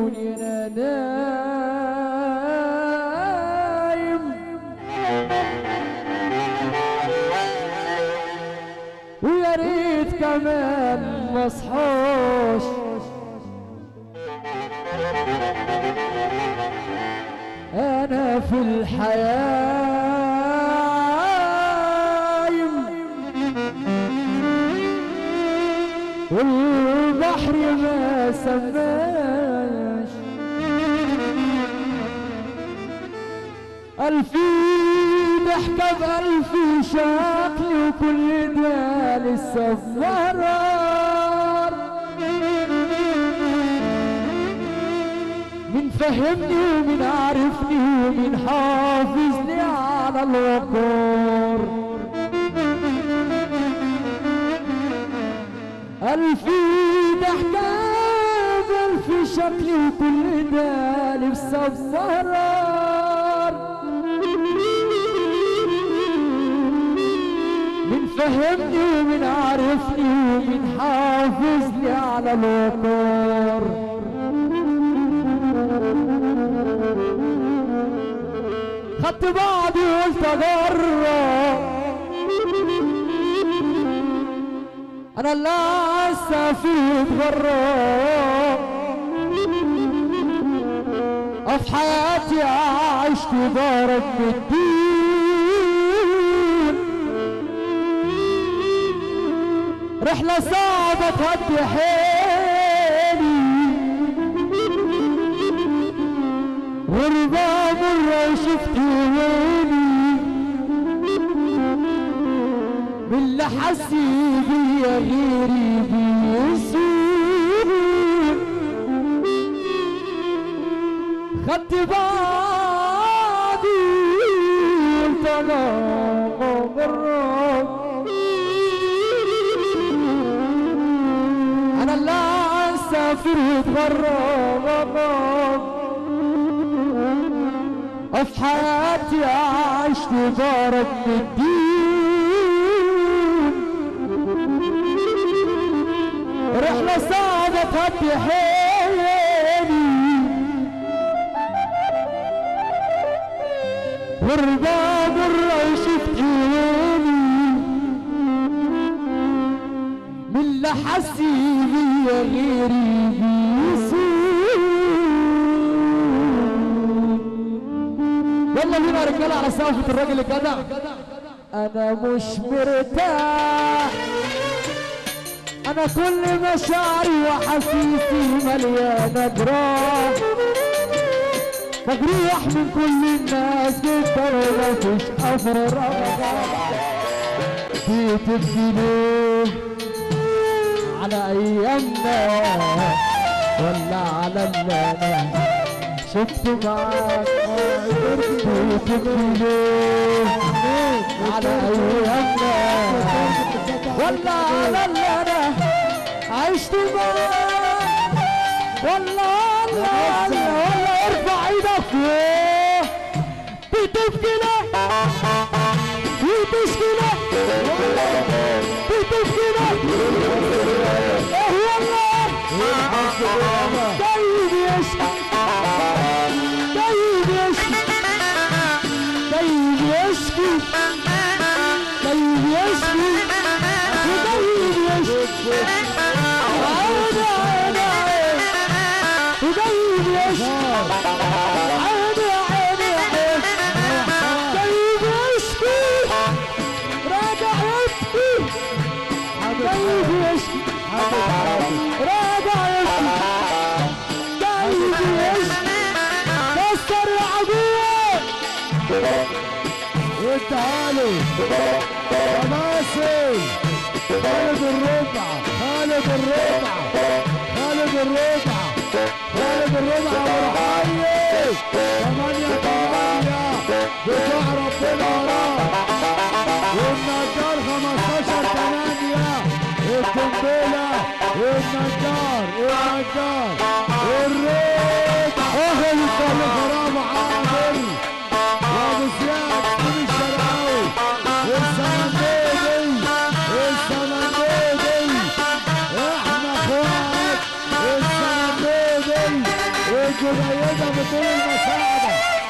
عيوني انا نايم ويا ريت كمان ما اصحاش انا في الحياة والبحر ما سماش ألفي ضحكة بألفي شكل وكل ده لسه مرار مين فهمني ومين عارفني ومين حافظني على الوقار ألفي ضحكة بألفي شكل وكل ده لسه مرار مين فهمني ومين عارفني ومين حافظني على الوقار خدت بعضي وقلت اجرب انا اللي عايزة فيه اتغرب في حياتي عشت ضرب بالدين رحلة صعبة تهدي حيلي غربة مرة شفت ويلي باللي حسي بيا غيري بيسود خدت بعضي قلت انا غراب انا اللي اسافر واتغرب في حياتي عشت ضرب بالدين رحلة صعبة تهدي حيلي غربة مرة شفت ويلي من اللي حسي بيا غيري بيسود يلا بينا يا رجاله على سقفة الراجل الجدع انا مش مرتاح انا كل مشاعري وحسيسي مليانه جراح مجروح من كل الناس جدا ومفيش اثر رمضان بتبكي ليه على ايامنا ولا على اللي انا شفته معاك بتبكي ليه على ايامنا ولا على اللي انا عشت معاك ولا ارفع ايدك فوق بتبكي ليه وتشكي ليه بتبكي ليه ايه والله طيب يشكي طيب يشكي طيب يشكي طيب يشكي وطيب يشكي عيني عيني عيني وطيب يشكي عيني عيني عيني طيب يشكي راجع يبكي طيب يشكي راجع يبكي طيب يشكي كسر يا عبود وتعالوا يا ناصر خالد الربع خالد الربع خالد الربع خالد الربع ورحيل 8 بتوع ربنا وراه والنجار 15 8 القنبله والنجار الربع اهل كل غرام عامل وابو زياد بن الشرقاوي والسمندودي احنا اخوات السمندودي الجنيدة بطول المساعدة.